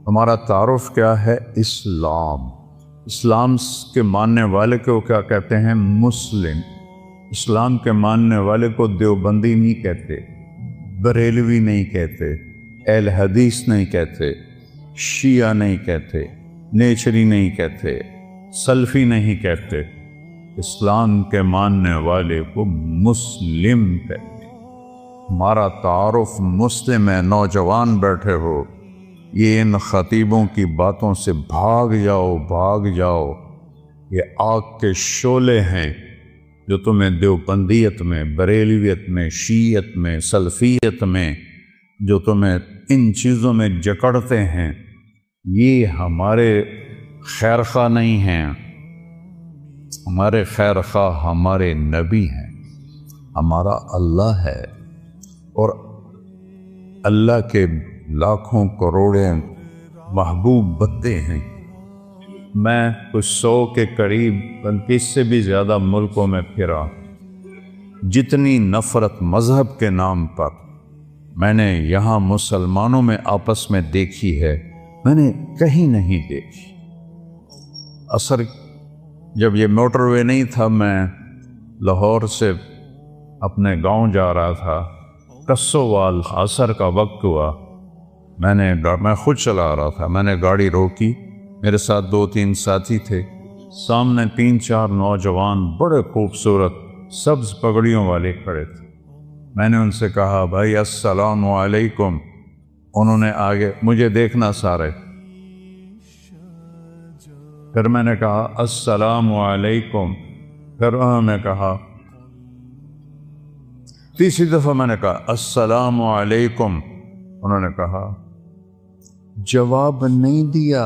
ہمارا تعارف کیا ہے؟ اسلام۔ اسلام کے ماننے والے کو کیا کہتے ہیں؟ مسلم۔ اسلام کے ماننے والے کو دیوبندی نہیں کہتے، بریلوی نہیں کہتے، اہل حدیث نہیں کہتے، شیعہ نہیں کہتے، نیچری نہیں کہتے، سلفی نہیں کہتے۔ اسلام کے ماننے والے کو مسلم کہتے ہیں۔ ہمارا تعارف مسلم ہے۔ نوجوان بیٹھے ہو، یہ ان خطیبوں کی باتوں سے بھاگ جاؤ، بھاگ جاؤ۔ یہ آگ کے شعلے ہیں جو تمہیں دیوبندیت میں، بریلویت میں، شیعت میں، سلفیت میں، جو تمہیں ان چیزوں میں جکڑتے ہیں، یہ ہمارے خیر خواہ نہیں ہیں۔ ہمارے خیر خواہ ہمارے نبی ہیں، ہمارا اللہ ہے، اور اللہ کے لاکھوں کروڑیں محبوب بندے ہیں۔ میں کچھ 100 کے قریب، بلکہ اس سے بھی زیادہ ملکوں میں پھرا۔ جتنی نفرت مذہب کے نام پر میں نے یہاں مسلمانوں میں آپس میں دیکھی ہے، میں نے کہیں نہیں دیکھی۔ اثر جب یہ موٹر وے نہیں تھا، میں لاہور سے اپنے گاؤں جا رہا تھا، کسووال، عصر کا وقت ہوا، میں خود چلا رہا تھا، میں نے گاڑی روکی، میرے ساتھ 2-3 ساتھی تھے، سامنے 3-4 نوجوان بڑے خوبصورت سبز پگڑیوں والے کھڑے تھے۔ میں نے ان سے کہا، بھائی السلام علیکم۔ انہوں نے آگے مجھے دیکھنا سارے، پھر میں نے کہا السلام علیکم، پھر انہوں نے کہا، تیسری دفعہ میں نے کہا السلام علیکم، انہوں نے کہا، جواب نہیں دیا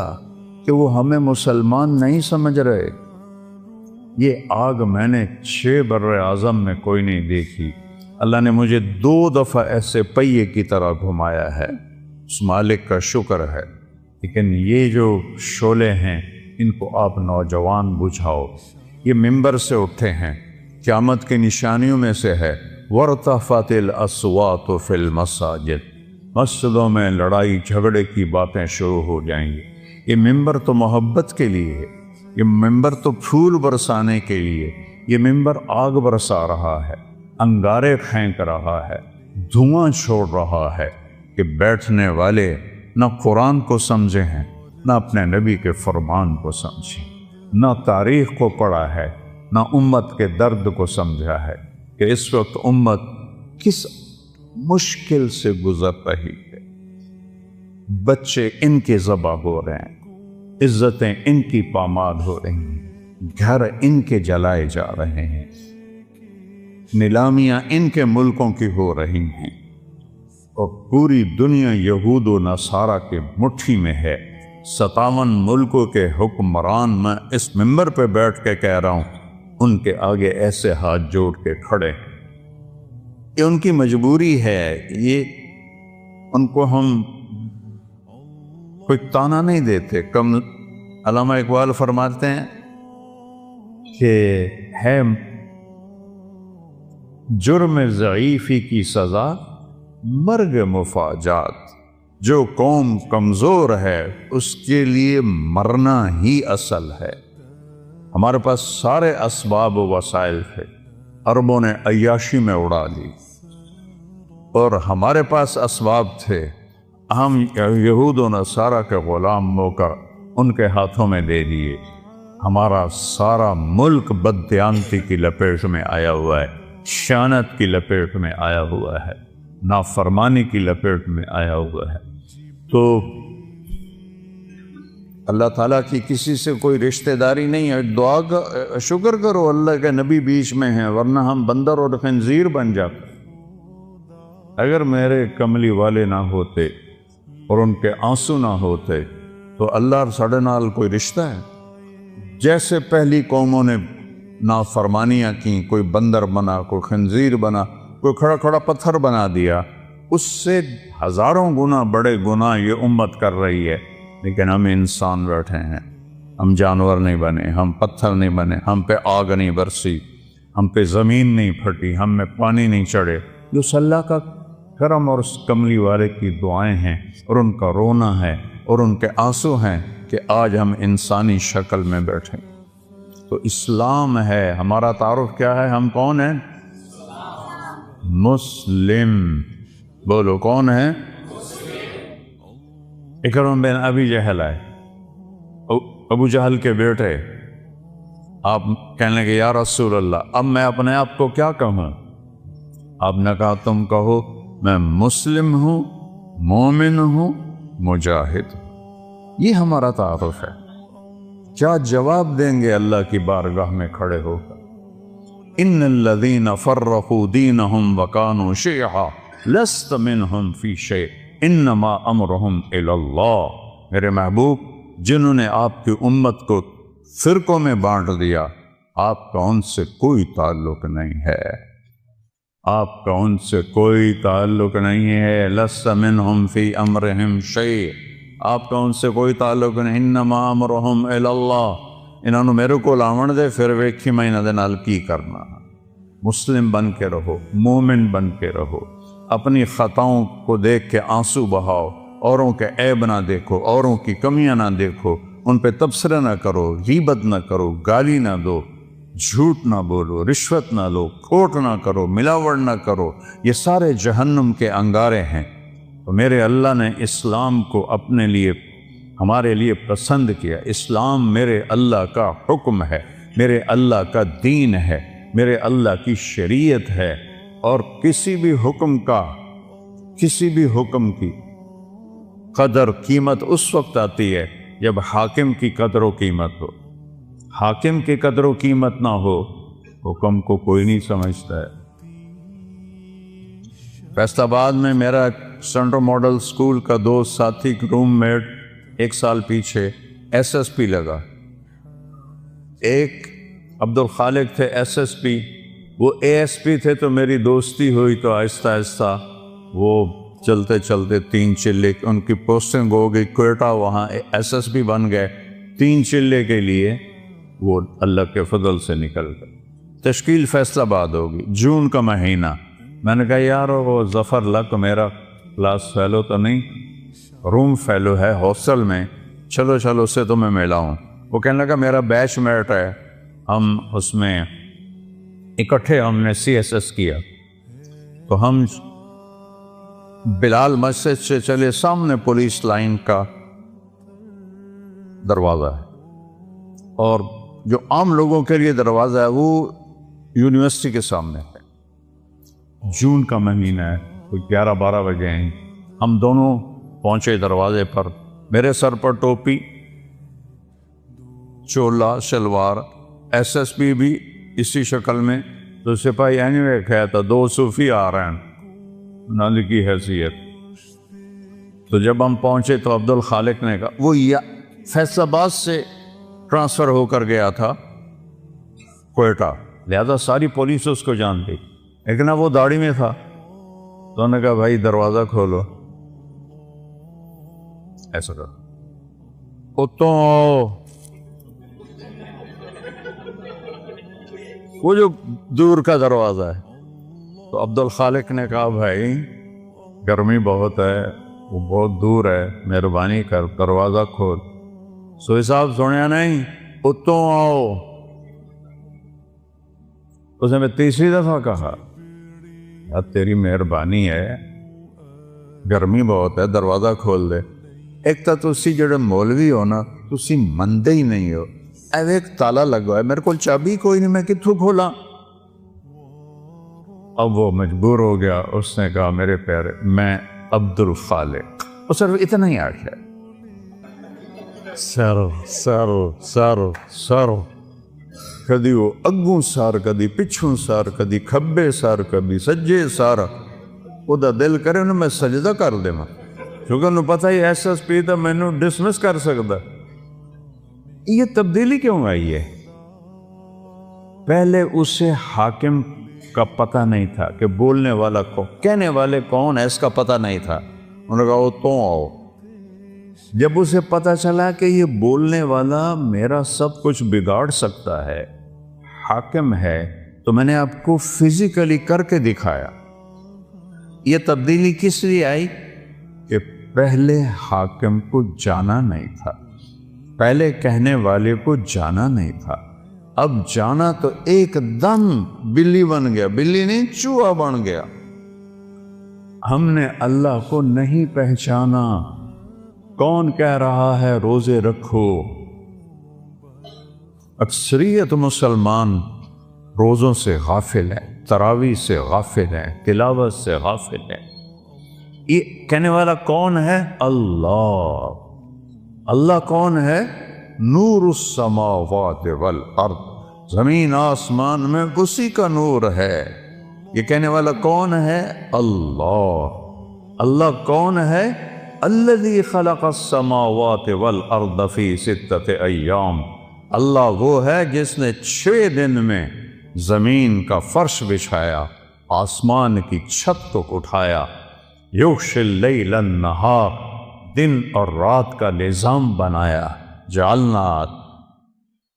کہ وہ ہمیں مسلمان نہیں سمجھ رہے۔ یہ آگ میں نے 6 بر اعظم میں کوئی نہیں دیکھی۔ اللہ نے مجھے 2 دفعہ ایسے پہیے کی طرح گھمایا ہے، اس مالک کا شکر ہے۔ لیکن یہ جو شعلے ہیں، ان کو آپ نوجوان بجھاؤ۔ یہ ممبر سے اٹھے ہیں، قیامت کی نشانیوں میں سے ہے وَارْتَفَعَتِ الْأَصْوَاتُ فِي الْمَسَاجِدِ، مسجدوں میں لڑائی جھگڑے کی باتیں شروع ہو جائیں گی۔ یہ ممبر تو محبت کے لیے ہے، یہ ممبر تو پھول برسانے کے لیے، یہ ممبر آگ برسا رہا ہے، انگارے پھینک رہا ہے، دھواں چھوڑ رہا ہے کہ بیٹھنے والے نہ قرآن کو سمجھے ہیں، نہ اپنے نبی کے فرمان کو سمجھیں، نہ تاریخ کو پڑھا ہے، نہ امت کے درد کو سمجھا ہے کہ اس وقت امت کس مشکل سے گزر رہی ہے۔ بچے ان کے ذبح ہو رہے ہیں، عزتیں ان کی پامال ہو رہی ہیں، گھر ان کے جلائے جا رہے ہیں، نیلامیاں ان کے ملکوں کی ہو رہی ہیں، اور پوری دنیا یہود و نصارہ کے مٹھی میں ہے۔ 57 ملکوں کے حکمران میں اس ممبر پہ بیٹھ کے کہہ رہا ہوں، ان کے آگے ایسے ہاتھ جوڑ کے کھڑے۔ یہ ان کی مجبوری ہے، یہ ان کو ہم کوئی تانا نہیں دیتے۔ کم علامہ اقبال فرماتے ہیں کہ ہے جرم ضعیفی کی سزا مرگ مفاجات، جو قوم کمزور ہے اس کے لیے مرنا ہی اصل ہے۔ ہمارے پاس سارے اسباب و وسائل تھے، عربوں نے عیاشی میں اڑا لی، اور ہمارے پاس اسباب تھے، ہم یہود و نصارہ کے غلام موقع ان کے ہاتھوں میں دے دیے۔ ہمارا سارا ملک بددیانتی کی لپیٹ میں آیا ہوا ہے، خیانت کی لپیٹ میں آیا ہوا ہے، نافرمانی کی لپیٹ میں آیا ہوا ہے۔ تو اللہ تعالیٰ کی کسی سے کوئی رشتہ داری نہیں ہے۔ دعا کا شکر کرو اللہ کے نبی بیچ میں ہیں، ورنہ ہم بندر اور خنزیر بن جاتے۔ اگر میرے کملی والے نہ ہوتے اور ان کے آنسو نہ ہوتے تو اللہ ساڑھے نال کوئی رشتہ ہے؟ جیسے پہلی قوموں نے نافرمانیاں کی، کوئی بندر بنا، کوئی خنزیر بنا، کوئی کھڑا کھڑا پتھر بنا دیا، اس سے ہزاروں گنا بڑے گناہ یہ امت کر رہی ہے۔ لیکن ہم انسان بیٹھے ہیں، ہم جانور نہیں بنے، ہم پتھر نہیں بنے، ہم پہ آگ نہیں برسی، ہم پہ زمین نہیں پھٹی، ہم میں پانی نہیں چڑھے۔ جو اللہ کا کرم اور اس کملی والے کی دعائیں ہیں اور ان کا رونا ہے اور ان کے آنسو ہیں کہ آج ہم انسانی شکل میں بیٹھیں۔ تو اسلام ہے ہمارا تعارف کیا ہے؟ ہم کون ہیں؟ مسلم۔ بولو کون ہے؟ اکرم بن ابی جہل ہے، ابو جہل کے بیٹے۔ آپ کہنے لگے یا رسول اللہ اب میں اپنے آپ کو کیا کہوں؟ آپ نے کہا تم کہو میں مسلم ہوں، مومن ہوں، مجاہد ہوں۔ یہ ہمارا تعارف ہے۔ کیا جواب دیں گے اللہ کی بارگاہ میں کھڑے ہو کر؟ ان الذین فرقوا دینہم وکانوا شیعا لست منہم فی شیء انما امرہم الی اللہ۔ میرے محبوب، جنہوں نے آپ کی امت کو فرقوں میں بانٹ دیا، آپ کا ان سے کوئی تعلق نہیں ہے، آپ کا ان سے کوئی تعلق نہیں ہے۔ لست منہم فی امرہم شیء، آپ کا ان سے کوئی تعلق نہیں۔ انما امرہم الی اللہ، انہوں نے میرے کو لاون دے پھر ویکھی میں انہاں دے نال کی کرنا۔ مسلم بن کے رہو، مومن بن کے رہو، اپنی خطاؤں کو دیکھ کے آنسو بہاؤ، اوروں کے عیب نہ دیکھو، اوروں کی کمیاں نہ دیکھو، ان پہ تبصرہ نہ کرو، غیبت نہ کرو، گالی نہ دو، جھوٹ نہ بولو، رشوت نہ لو، کھوٹ نہ کرو، ملاوٹ نہ کرو۔ یہ سارے جہنم کے انگارے ہیں۔ تو میرے اللہ نے اسلام کو اپنے لیے، ہمارے لیے پسند کیا۔ اسلام میرے اللہ کا حکم ہے، میرے اللہ کا دین ہے، میرے اللہ کی شریعت ہے۔ اور کسی بھی حکم کی قدر قیمت اس وقت آتی ہے جب حاکم کی قدر و قیمت ہو۔ حاکم کی قدر و قیمت نہ ہو، حکم کو کوئی نہیں سمجھتا ہے۔ فیصل آباد میں میرا سینٹرل ماڈل اسکول کا دوست ساتھی روم میٹ 1 سال پیچھے ایس پی لگا۔ ایک عبد الخالق تھے SSP، وہ ASP تھے، تو میری دوستی ہوئی تو آہستہ آہستہ وہ چلتے چلتے 3 چلے ان کی پوسٹنگ ہو گئی کوئٹہ، وہاں SSP بن گئے۔ 3 چلے کے لیے وہ اللہ کے فضل سے نکل گئے۔ تشکیل فیصل آباد ہوگی، جون کا مہینہ۔ میں نے کہا یار وہ ظفر لک میرا کلاس فیلو تو نہیں، روم فیلو ہے ہاسٹل میں، چلو اس سے تو میں ملا ہوں۔ وہ کہنے لگا میرا بیچ میٹ ہے، ہم اس میں اکٹھے ہم نے CSS کیا۔ تو ہم بلال مسجد سے چلے، سامنے پولیس لائن کا دروازہ ہے، اور جو عام لوگوں کے لیے دروازہ ہے وہ یونیورسٹی کے سامنے ہے۔ جون کا مہینہ ہے، کوئی 11-12 بجے ہیں، ہم دونوں پہنچے دروازے پر۔ میرے سر پر ٹوپی، چولا شلوار، SSP بھی اسی شکل میں، تو سپاہی اینوے کہا تھا 2 صوفی آ رہے ہیں نال کی حیثیت۔ تو جب ہم پہنچے تو عبد الخالق نے کہا، وہ فیصل آباد سے ٹرانسفر ہو کر گیا تھا کوئٹہ، لہذا ساری پولیس اس کو جانتی، لیکن وہ داڑھی میں تھا۔ تو انہوں نے کہا بھائی دروازہ کھولو، ایسا کرو، اتوں وہ جو دور کا دروازہ ہے۔ تو عبد الخالق نے کہا بھائی گرمی بہت ہے، وہ بہت دور ہے، مہربانی کر دروازہ کھول۔ سوئی صاحب سنیا نہیں، اتوں آؤ۔ اس نے میں 3ری دفعہ کہا یار تیری مہربانی ہے، گرمی بہت ہے، دروازہ کھول دے۔ ایک تو تسی جڑے مولوی ہو نا، تسی مندے ہی نہیں ہو۔ ایک تالا لگا ہے، میرے کو چابی کوئی نہیں، میں کتھوں کھولا؟ اب وہ مجبور ہو گیا، اس نے کہا میرے پیارے میں عبد الخالق، اور صرف اتنا ہی آخیا، سر کدی وہ اگوں سار، کدی پچھوں سار، کدی کھبے سار، کدی سجے سار۔ وہ دا دل کرے انہوں میں سجدہ کر دے ماں، کیونکہ انہوں پتہ ہی SSP تھا، میں انہوں ڈسمس کر سکتا۔ یہ تبدیلی کیوں آئی ہے؟ پہلے اسے حاکم کا پتہ نہیں تھا کہ بولنے والا کون، کہنے والے کون ہے، اس کا پتہ نہیں تھا۔ انہوں نے کہا وہ تو آؤ۔ جب اسے پتہ چلا کہ یہ بولنے والا میرا سب کچھ بگاڑ سکتا ہے، حاکم ہے، تو میں نے آپ کو فزیکلی کر کے دکھایا۔ یہ تبدیلی کس لیے آئی کہ پہلے حاکم کو جانا نہیں تھا، پہلے کہنے والے کو جانا نہیں تھا، اب جانا تو ایک دم بلی بن گیا، بلی نہیں چوہا بن گیا۔ ہم نے اللہ کو نہیں پہچانا۔ کون کہہ رہا ہے روزے رکھو؟ اکثریت مسلمان روزوں سے غافل ہیں، تراویح سے غافل ہیں، تلاوت سے غافل ہیں۔ یہ کہنے والا کون ہے؟ اللہ۔ اللہ کون ہے؟ نور السماوات والارض، زمین آسمان میں اسی کا نور ہے۔ یہ کہنے والا کون ہے؟ اللہ۔ اللہ کون ہے؟ الذی خلق السماوات والارض فی ستۃ ایام، اللہ وہ ہے جس نے 6 دن میں زمین کا فرش بچھایا، آسمان کی چھت کو اٹھایا۔ یغشی اللیل النہار، دن اور رات کا نظام بنایا۔ جعلنا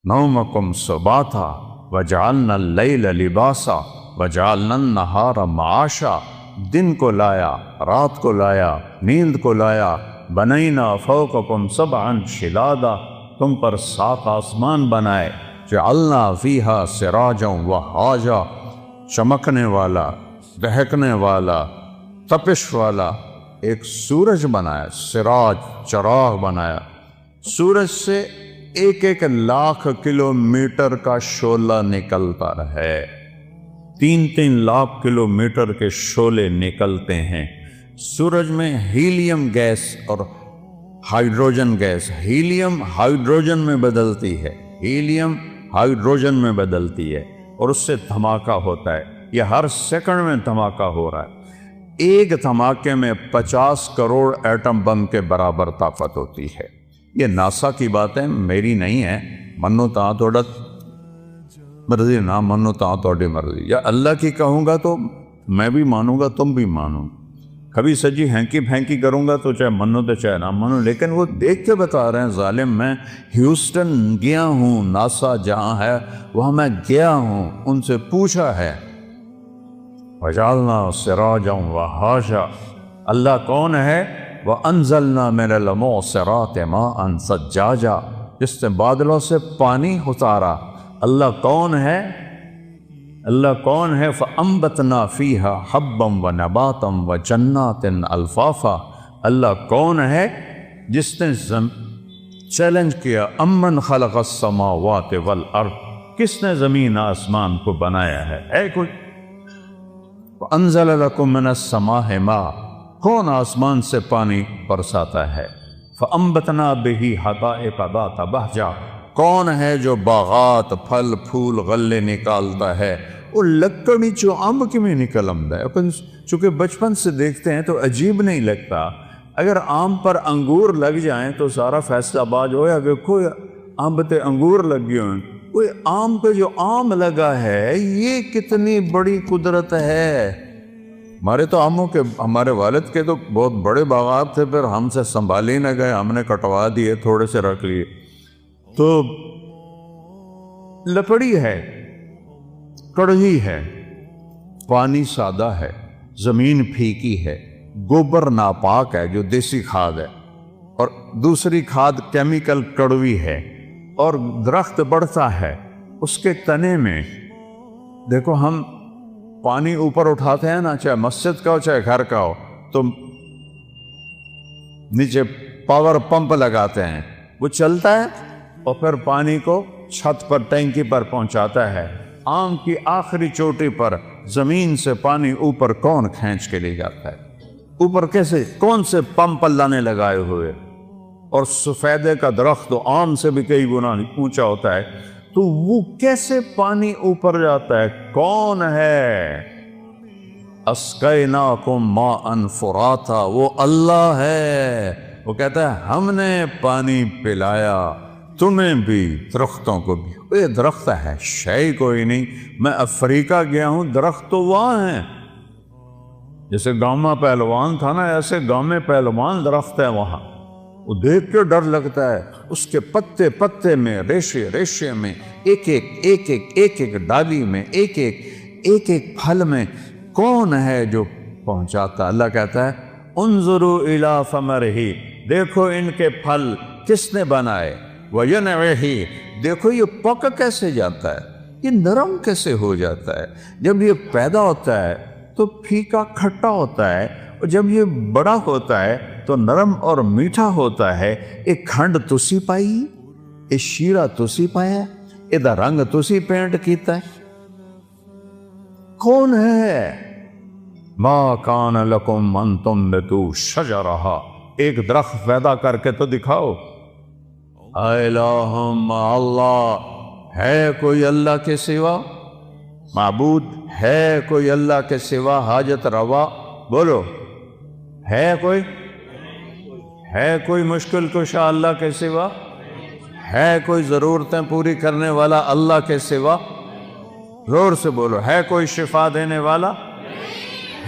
نومکم سباتا وجعلنا اللیل لباسا وجعلنا النہار معاشا، دن کو لایا، رات کو لایا، نیند کو لایا۔ بنینا فوقکم سبعا شدادا، تم پر 7 آسمان بنائے۔ جعلنا فیہا سراجا وہاجا، چمکنے والا، دہکنے والا، تپش والا ایک سورج بنایا، سراج چراغ بنایا۔ سورج سے 1 لاکھ کلومیٹر کا شعلہ نکلتا ہے، 3 لاکھ کلومیٹر کے شعلے نکلتے ہیں۔ سورج میں ہیلیم گیس اور ہائیڈروجن گیس، ہیلیم ہائیڈروجن میں بدلتی ہے، ہیلیم ہائیڈروجن میں بدلتی ہے اور اس سے دھماکہ ہوتا ہے۔ یہ ہر سیکنڈ میں دھماکہ ہو رہا ہے۔ ایک دھماکے میں 50 کروڑ ایٹم بم کے برابر طاقت ہوتی ہے۔ یہ ناسا کی بات ہے، میری نہیں ہے۔ منو تاں توڑا مرضی، نہ منو تاں توڑی مرضی۔ یا اللہ کی کہوں گا تو میں بھی مانوں گا، تم بھی مانو۔ کبھی سجی ہینکی پھینکی کروں گا تو چاہے منو تو چاہے نہ منو، لیکن وہ دیکھ کے بتا رہے ہیں ظالم۔ میں ہیوسٹن گیا ہوں، ناسا جہاں ہے وہاں میں گیا ہوں، ان سے پوچھا ہے۔ وجعلنا سراجا وہاجا، اللہ کون ہے؟ وانزلنا من المعصرات ماء ثجاجا، جس نے بادلوں سے پانی اتارا۔ اللہ کون ہے؟ اللہ کون ہے؟ فانبتنا فیہا حبا ونباتا وجنات الفافا، اللہ کون ہے جس نے چیلنج کیا، امن خلق السماوات والارض، کس نے زمین آسمان کو بنایا ہے کوئی؟ وانزل لکم من السماء ماء، کون آسمان سے پانی برساتا ہے؟ فانبتنا بہ حدائق ذات بہجہ، کون ہے جو باغات پھل پھول غلے نکالتا ہے؟ وہ لکڑی چو امب کی میں نکل آمدا ہے۔ چونکہ بچپن سے دیکھتے ہیں تو عجیب نہیں لگتا۔ اگر آم پر انگور لگ جائیں تو سارا فیصلہ آباد ہویا دیکھو امب تے انگور لگ گئے ہیں، وہ آم پہ جو آم لگا ہے یہ کتنی بڑی قدرت ہے۔ ہمارے تو آموں کے، ہمارے والد کے تو بہت بڑے باغات تھے، پھر ہم سے سنبھال ہی نہ گئے، ہم نے کٹوا دیے، تھوڑے سے رکھ لیے۔ تو لکڑی ہے، کڑوی ہے، پانی سادہ ہے، زمین پھیکی ہے، گوبر ناپاک ہے جو دیسی کھاد ہے، اور دوسری کھاد کیمیکل کڑوی ہے، اور درخت بڑھتا ہے اس کے تنے میں۔ دیکھو ہم پانی اوپر اٹھاتے ہیں نا، چاہے مسجد کا ہو چاہے گھر کا ہو، تو نیچے پاور پمپ لگاتے ہیں، وہ چلتا ہے اور پھر پانی کو چھت پر ٹینکی پر پہنچاتا ہے۔ آم کی آخری چوٹی پر زمین سے پانی اوپر کون کھینچ کے لے جاتا ہے؟ اوپر کیسے؟ کون سے پمپ اللہ نے لگائے ہوئے؟ اور سفیدے کا درخت تو آم سے بھی کئی گنا اونچا ہوتا ہے، تو وہ کیسے پانی اوپر جاتا ہے؟ کون ہے؟ اسقیناکم ماء فراتا، وہ اللہ ہے۔ وہ کہتا ہے ہم نے پانی پلایا تمہیں بھی، درختوں کو بھی۔ یہ درخت ہے شے کوئی نہیں۔ میں افریقہ گیا ہوں، درخت تو وہاں ہیں، جیسے گاؤں میں پہلوان تھا نا، ایسے گاؤں میں پہلوان درخت ہے وہاں، وہ دیکھ کے ڈر لگتا ہے۔ اس کے پتے پتے میں، ریشے ریشے میں، ایک ایک ڈالی میں، ایک ایک پھل میں کون ہے جو پہنچاتا؟ اللہ کہتا ہے انظروا الی ثمرہ، دیکھو ان کے پھل کس نے بنائے، وینعہ، دیکھو یہ پک کیسے جاتا ہے، یہ نرم کیسے ہو جاتا ہے۔ جب یہ پیدا ہوتا ہے تو پھیکا کھٹا ہوتا ہے، اور جب یہ بڑا ہوتا ہے تو نرم اور میٹھا ہوتا ہے۔ ایک کھنڈ تسی پائی، یہ شیرہ تسی پایا، یہ رنگ تسی پینٹ کیتا ہے، کون ہے؟ ما کان لکم ان تنبتوا شجرہا، ایک درخت پیدا کر کے تو دکھاؤ۔ الہم اللہ، ہے کوئی اللہ کے سوا معبود؟ ہے کوئی اللہ کے سوا حاجت روا؟ بولو، ہے کوئی؟ ہے کوئی مشکل کشا اللہ کے سوا؟ ہے کوئی ضرورتیں پوری کرنے والا اللہ کے سوا؟ زور سے بولو، ہے کوئی شفا دینے والا؟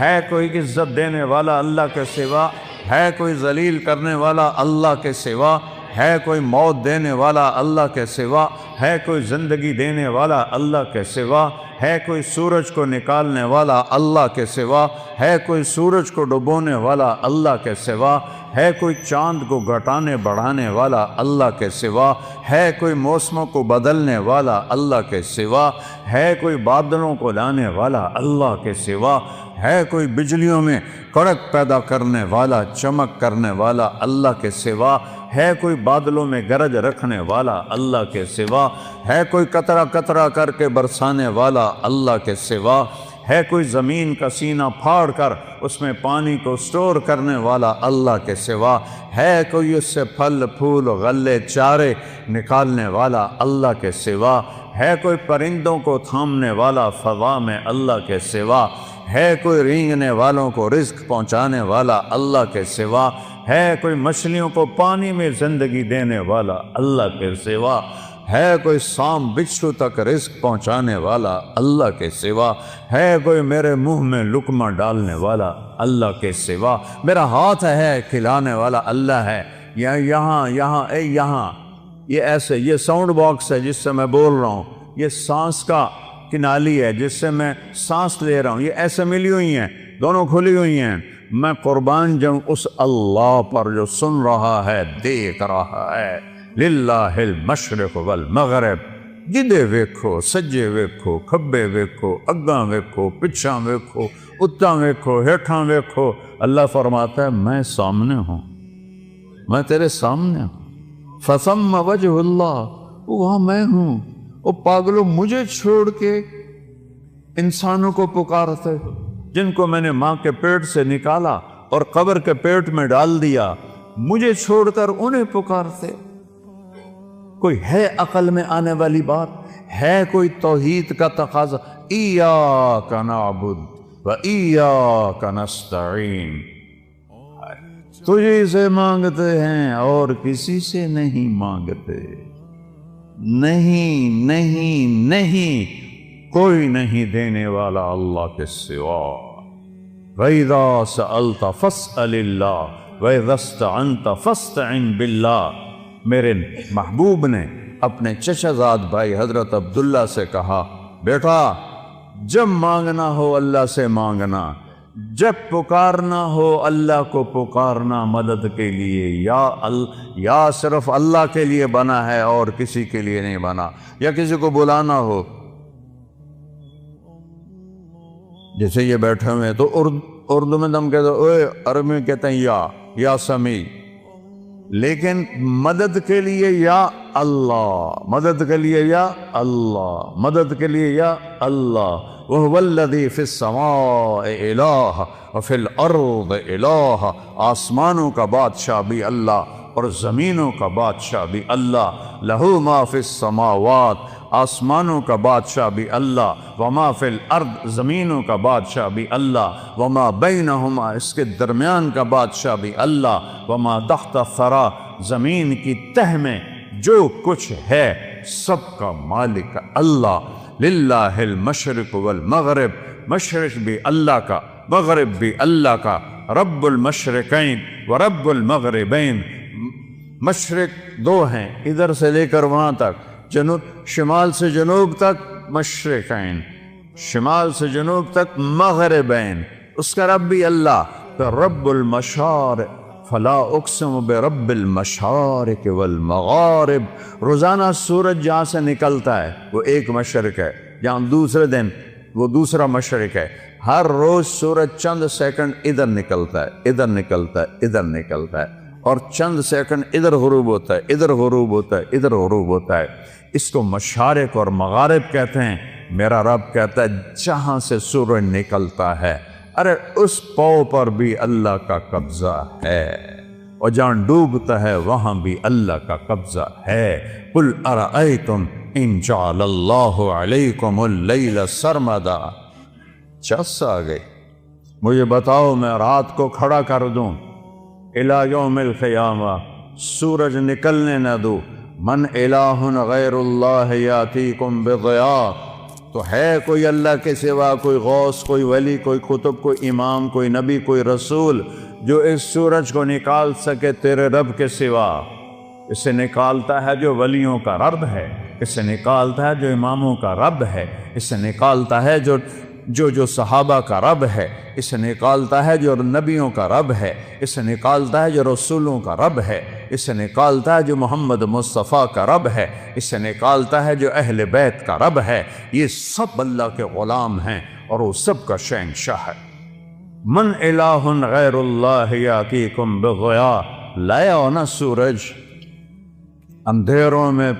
ہے کوئی عزت دینے والا اللہ کے سوا؟ ہے کوئی ذلیل کرنے والا اللہ کے سوا؟ ہے کوئی موت دینے والا اللہ کے سوا؟ ہے کوئی زندگی دینے والا اللہ کے سوا؟ ہے کوئی سورج کو نکالنے والا اللہ کے سوا؟ ہے کوئی سورج کو ڈبونے والا اللہ کے سوا؟ ہے کوئی چاند کو گھٹانے بڑھانے والا اللہ کے سوا؟ ہے کوئی موسموں کو بدلنے والا اللہ کے سوا؟ ہے کوئی بادلوں کو لانے والا اللہ کے سوا؟ ہے کوئی بجلیوں میں کڑک پیدا کرنے والا، چمک کرنے والا اللہ کے سوا؟ ہے کوئی بادلوں میں گرج رکھنے والا اللہ کے سوا؟ ہے کوئی قطرہ قطرہ کر کے برسانے والا اللہ کے سوا؟ ہے کوئی زمین کا سینہ پھاڑ کر اس میں پانی کو سٹور کرنے والا اللہ کے سوا؟ ہے کوئی اس سے پھل پھول غلے چارے نکالنے والا اللہ کے سوا؟ ہے کوئی پرندوں کو تھامنے والا فضا میں اللہ کے سوا؟ ہے کوئی رینگنے والوں کو رزق پہنچانے والا اللہ کے سوا؟ ہے کوئی مچھلیوں کو پانی میں زندگی دینے والا اللہ کے سوا؟ ہے کوئی سام بچھو تک رزق پہنچانے والا اللہ کے سوا؟ ہے کوئی میرے منہ میں لقمہ ڈالنے والا اللہ کے سوا؟ میرا ہاتھ ہے کھلانے والا اللہ ہے، یہاں یہ ایسے، یہ ساؤنڈ باکس ہے جس سے میں بول رہا ہوں، یہ سانس کا کنالی ہے جس سے میں سانس لے رہا ہوں، یہ ایسے ملی ہوئی ہیں، دونوں کھلی ہوئی ہیں۔ میں قربان جاؤں اس اللہ پر جو سن رہا ہے، دیکھ رہا ہے۔ للہ المشرق والمغرب، جدے ویکھو، سجے ویکھو، کھبے ویکھو، اگاں ویکھو، پچھاں ویکھو، اتاں ویکھو، ہیٹھاں ویکھو، اللہ فرماتا ہے میں سامنے ہوں، میں تیرے سامنے ہوں۔ فثم وجہ اللہ، وہاں میں ہوں۔ وہ پاگلوں، مجھے چھوڑ کے انسانوں کو پکارتے ہو جن کو میں نے ماں کے پیٹ سے نکالا اور قبر کے پیٹ میں ڈال دیا، مجھے چھوڑ کر انہیں پکارتے؟ کوئی ہے عقل میں آنے والی بات؟ ہے کوئی توحید کا تقاضا؟ ایاک نعبد و ایاک نستعین، تجھے سے مانگتے ہیں اور کسی سے نہیں مانگتے۔ نہیں نہیں نہیں، کوئی نہیں دینے والا اللہ کے سوا۔ وَإِذَا سَأَلْتَ فَاسْأَلِ اللَّهِ وَإِذَا اسْتَعَنْتَ فَاسْتَعِنْ بِاللَّهِ۔ میرے محبوب نے اپنے چچا زاد بھائی حضرت عبداللہ سے کہا، بیٹا جب مانگنا ہو اللہ سے مانگنا، جب پکارنا ہو اللہ کو پکارنا مدد کے لیے، یا صرف اللہ کے لیے بنا ہے اور کسی کے لیے نہیں بنا۔ یا کسی کو بلانا ہو، جیسے یہ بیٹھے ہوئے تو اردو میں ہم کہتے ہیں اوے، عربی میں کہتے ہیں یا سمیع، لیکن مدد کے لیے یا اللہ، مدد کے لیے یا اللہ، مدد کے لیے یا اللہ۔ وَهُوَ الَّذِي فِي السَّمَاءِ إِلَٰهٌ وَفِي الْأَرْضِ إِلَٰهٌ، آسمانوں کا بادشاہ بھی اللہ اور زمینوں کا بادشاہ بھی اللہ۔ لَهُ مَا فِي السَّمَاوَاتِ، آسمانوں کا بادشاہ بھی اللہ، وَمَا فِي الْأَرْضِ، زمینوں کا بادشاہ بھی اللہ، وَمَا بَيْنَهُمَا، اس کے درمیان کا بادشاہ بھی اللہ، وَمَا تَحْتَ الثَّرَىٰ، زمین کی تہ میں جو کچھ ہے سب کا مالک اللہ۔ للہ المشرق والمغرب، مشرق بھی اللہ کا، مغرب بھی اللہ کا۔ رب المشرقین ورب المغربین، مشرق دو ہیں، ادھر سے لے کر وہاں تک، شمال سے جنوب تک مشرقین، شمال سے جنوب تک مغربین، اس کا رب بھی اللہ، رب المشارق فلا اقسم برب المشارق والمغارب. روزانہ سورج جہاں سے نکلتا ہے وہ ایک مشرق ہے، جہاں دوسرے دن وہ دوسرا مشرق ہے. ہر روز سورج چند سیکنڈ ادھر نکلتا ہے، ادھر نکلتا ہے، ادھر نکلتا ہے، اور چند سیکنڈ ادھر غروب ہوتا ہے، ادھر غروب ہوتا ہے، ادھر غروب ہوتا ہے. اس کو مشارق اور مغارب کہتے ہیں. میرا رب کہتا ہے جہاں سے سورج نکلتا ہے، ارے اس پاؤں پر بھی اللہ کا قبضہ ہے، اور جہاں ڈوبتا ہے وہاں بھی اللہ کا قبضہ ہے. قل ارأیتم ان جعل اللہ علیکم اللیل سرمدا. چس آ گئی، مجھے بتاؤ میں رات کو کھڑا کر دوں الی یوم القیامہ، سورج نکلنے نہ دوں. من الہ غیر اللہ یاتیکم بضیاء. تو ہے کوئی اللہ کے سوا، کوئی غوث، کوئی ولی، کوئی قطب، کوئی امام، کوئی نبی، کوئی رسول جو اس سورج کو نکال سکے تیرے رب کے سوا؟ اسے نکالتا ہے جو ولیوں کا رب ہے، اسے نکالتا ہے جو اماموں کا رب ہے، اسے نکالتا ہے جو صحابہ کا رب ہے، اسے نکالتا ہے جو نبیوں کا رب ہے، اسے نکالتا ہے جو رسولوں کا رب ہے، اسے نکالتا ہے جو محمد مصطفیٰ کا رب ہے، اسے نکالتا ہے جو اہل بیت کا رب ہے. یہ سب اللہ کے غلام ہیں اور وہ سب کا شہنشاہ ہے. من الہ غیر اللہ یاتیکم بضیاء. لایا ہو نا سورج، اندھیروں میں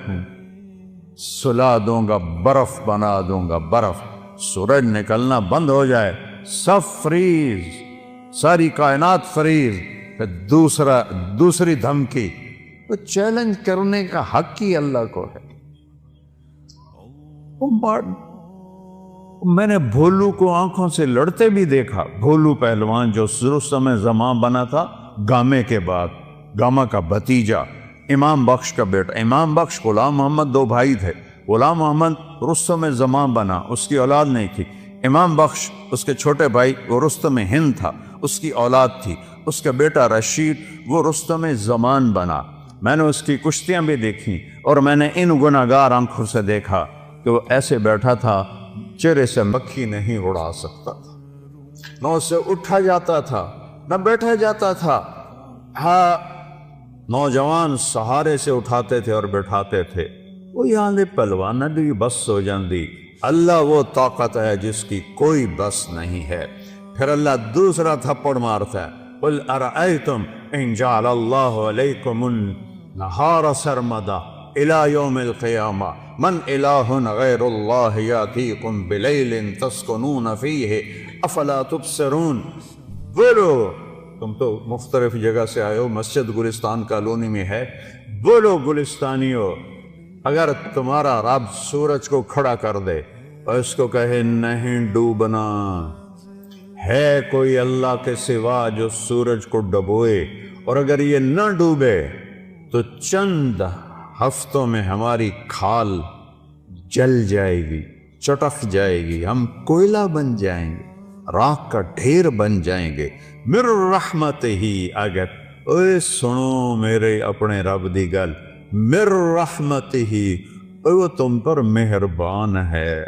سلا دوں گا، برف بنا دوں گا، برف. سورج نکلنا بند ہو جائے، سب فریز، ساری کائنات فریز. پھر دوسری دھمکی، تو چیلنج کرنے کا حق ہی اللہ کو ہے. میں نے بھولو کو آنکھوں سے لڑتے بھی دیکھا. بھولو پہلوان جو رستم زمان بنا تھا گامے کے بعد، گاما کا بھتیجا، امام بخش کا بیٹا. امام بخش غلام محمد دو بھائی تھے. غلام محمد رستم زمان بنا، اس کی اولاد نہیں تھی. امام بخش اس کے چھوٹے بھائی، وہ رستم ہند تھا، اس کی اولاد تھی. اس کا بیٹا رشید وہ رستم زمان بنا. میں نے اس کی کشتیاں بھی دیکھی، اور میں نے ان گناہگار آنکھوں سے دیکھا کہ وہ ایسے بیٹھا تھا چہرے سے مکھی نہیں اڑا سکتا تھا، نہ اسے اٹھا جاتا تھا نہ بیٹھا جاتا تھا. ہاں، نوجوان سہارے سے اٹھاتے تھے اور بیٹھاتے تھے. وہ یہاں دے پہلوان دی بس ہو جاندی. اللہ وہ طاقت ہے جس کی کوئی بس نہیں ہے. پھر اللہ دوسرا تھپڑ مارتا ہے. قل ارأیتم ان جعل اللہ علیکم النہار سرمدا الى یوم القیامہ من الہ غیر اللہ یاتیکم بلیل تسکنون فیہ افلا تبصرون. بولو، تم تو مختلف جگہ سے آئے ہو، مسجد گلستان کالونی میں ہے. بولو گلستانیو، اگر تمہارا رب سورج کو کھڑا کر دے اور اس کو کہے نہیں ڈوبنا، ہے کوئی اللہ کے سوا جو سورج کو ڈبوئے، اور اگر یہ نہ ڈوبے تو چند ہفتوں میں ہماری کھال جل جائے گی، چٹک جائے گی، ہم کوئلہ بن جائیں گے، راکھ کا ڈھیر بن جائیں گے. مر رحمت ہی اگر اے سنو میرے اپنے رب دی گل، مر رحمت ہی وہ تم پر مہربان ہے،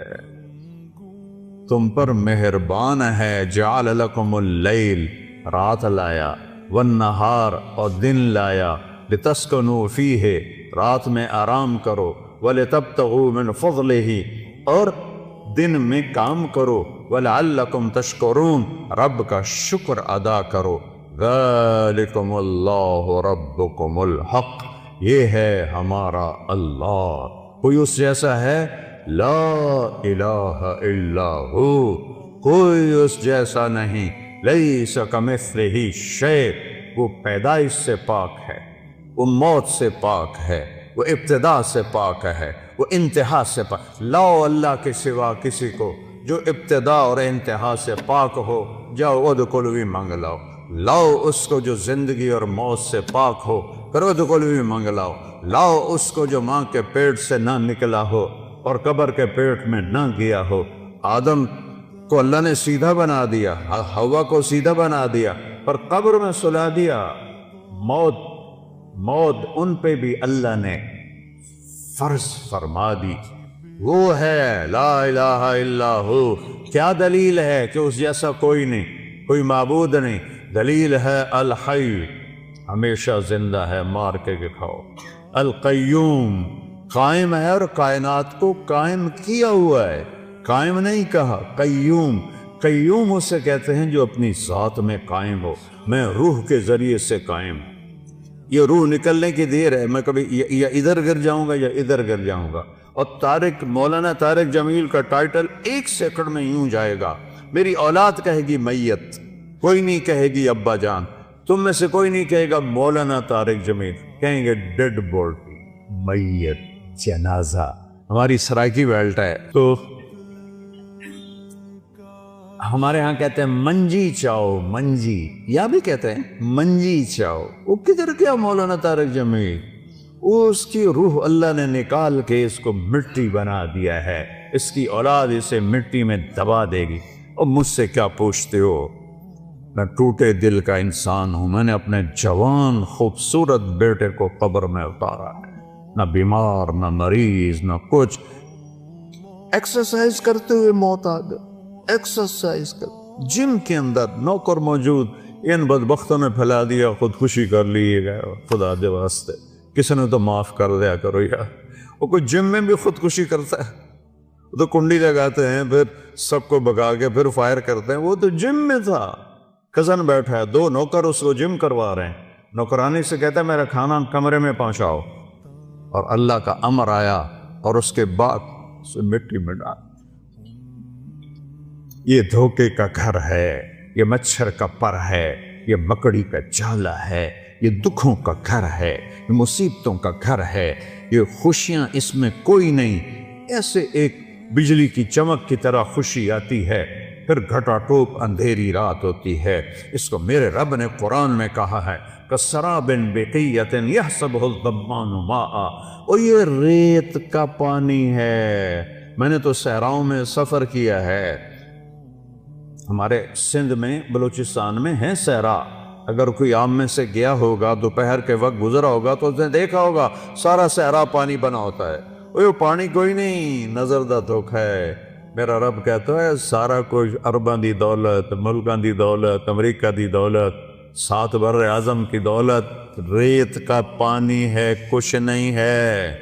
تم پر مہربان ہے. جعل لکم اللیل، رات لایا، والنہار، اور دن لایا، لتسکنوا فیہ، رات میں آرام کرو، ولتبتغوا من فضلہ، اور دن میں کام کرو، ولعلکم تشکرون، رب کا شکر ادا کرو. ذالکم اللہ ربکم الحق، یہ ہے ہمارا اللہ، کوئی اس جیسا ہے؟ لا الہ الا ہو، کوئی اس جیسا نہیں. لیس کمثلہ شیء، وہ پیدائش سے پاک ہے، وہ موت سے پاک ہے، وہ ابتدا سے پاک ہے، وہ انتہا سے پاک. لاؤ اللہ کے سوا کسی کو جو ابتدا اور انتہا سے پاک ہو، جاؤ ادخلوا مانگ لاؤ. لاؤ اس کو جو زندگی اور موت سے پاک ہو، پھر ادخلوا مانگ لاؤ. لاؤ اس کو جو ماں کے پیٹ سے نہ نکلا ہو اور قبر کے پیٹ میں نہ گیا ہو. آدم کو اللہ نے سیدھا بنا دیا، حوا کو سیدھا بنا دیا، پر قبر میں سلا دیا. موت ان پہ بھی اللہ نے فرض فرما دی. وہ ہے لا الہ الا ہو. کیا دلیل ہے کہ اس جیسا کوئی نہیں، کوئی معبود نہیں؟ دلیل ہے الحی، ہمیشہ زندہ ہے، مار کے دکھاؤ۔ القیوم، قائم ہے اور کائنات کو قائم کیا ہوا ہے، قائم نہیں کہا، قیوم۔ قیوم اسے کہتے ہیں جو اپنی ذات میں قائم ہو، میں روح کے ذریعے سے قائم ہوں۔ یہ روح نکلنے کی دیر ہے، میں کبھی یا ادھر گر جاؤں گا یا ادھر گر جاؤں گا۔ اور مولانا طارق جمیل کا ٹائٹل 1 سیکنڈ میں یوں جائے گا، میری اولاد کہے گی میت، کوئی نہیں کہے گی ابا جان، تم میں سے کوئی نہیں کہے گا مولانا طارق جمیل، کہیں گے ڈیڈ باڈی، میت، جنازہ۔ ہماری سرائکی بیلٹ ہے تو ہمارے ہاں کہتے ہیں منجی چاؤ، منجی، یا بھی کہتے ہیں منجی چاؤ۔ وہ کدھر گیا مولانا طارق جمیل؟ وہ اس کی روح اللہ نے نکال کے اس کو مٹی بنا دیا ہے، اس کی اولاد اسے مٹی میں دبا دے گی۔ اور مجھ سے کیا پوچھتے ہو؟ میں ٹوٹے دل کا انسان ہوں، میں نے اپنے جوان خوبصورت بیٹے کو قبر میں اتارا ہے، نہ بیمار نہ مریض نہ کچھ، ایکسرسائز کرتے ہوئے موت آ گئی، ایکسرسائز کر، جم کے اندر نوکر موجود، ان بدبختوں نے پھیلا دیا، خودکشی کر لیے گئے، خدا دے واسطے کسی نے تو معاف کر دیا کرو یار۔ وہ کوئی جم میں بھی خودکشی کرتا ہے؟ وہ تو کنڈی لگاتے ہیں، پھر سب کو بگا کے پھر فائر کرتے ہیں۔ وہ تو جم میں تھا، کزن بیٹھا ہے، 2 نوکر اس کو جم کروا رہے ہیں، نوکرانی سے کہتا ہے میرا کھانا کمرے میں پہنچاؤ، اور اللہ کا امر آیا اور اس کے بعد اسے مٹی میں ڈال۔ یہ دھوکے کا گھر ہے، یہ مچھر کا پر ہے، یہ مکڑی کا جالا ہے، یہ دکھوں کا گھر ہے، یہ مصیبتوں کا گھر ہے، یہ خوشیاں اس میں کوئی نہیں۔ ایسے ایک بجلی کی چمک کی طرح خوشی آتی ہے، پھر گھٹا ٹوپ اندھیری رات ہوتی ہے۔ اس کو میرے رب نے قرآن میں کہا ہے کسراب بقیۃ یحسبہ الظمآن ماء، اور یہ ریت کا پانی ہے۔ میں نے تو صحراؤں میں سفر کیا ہے، ہمارے سندھ میں بلوچستان میں ہے صحرا، اگر کوئی عام میں سے گیا ہوگا دوپہر کے وقت گزرا ہوگا تو اس نے دیکھا ہوگا سارا صحرا پانی بنا ہوتا ہے۔ وہ پانی کوئی نہیں، نظر دا دھوکہ ہے۔ میرا رب کہتا ہے سارا کچھ عرباں دی دولت، ملکاں دی دولت، امریکہ دی دولت، 7 بر اعظم کی دولت ریت کا پانی ہے، کچھ نہیں ہے۔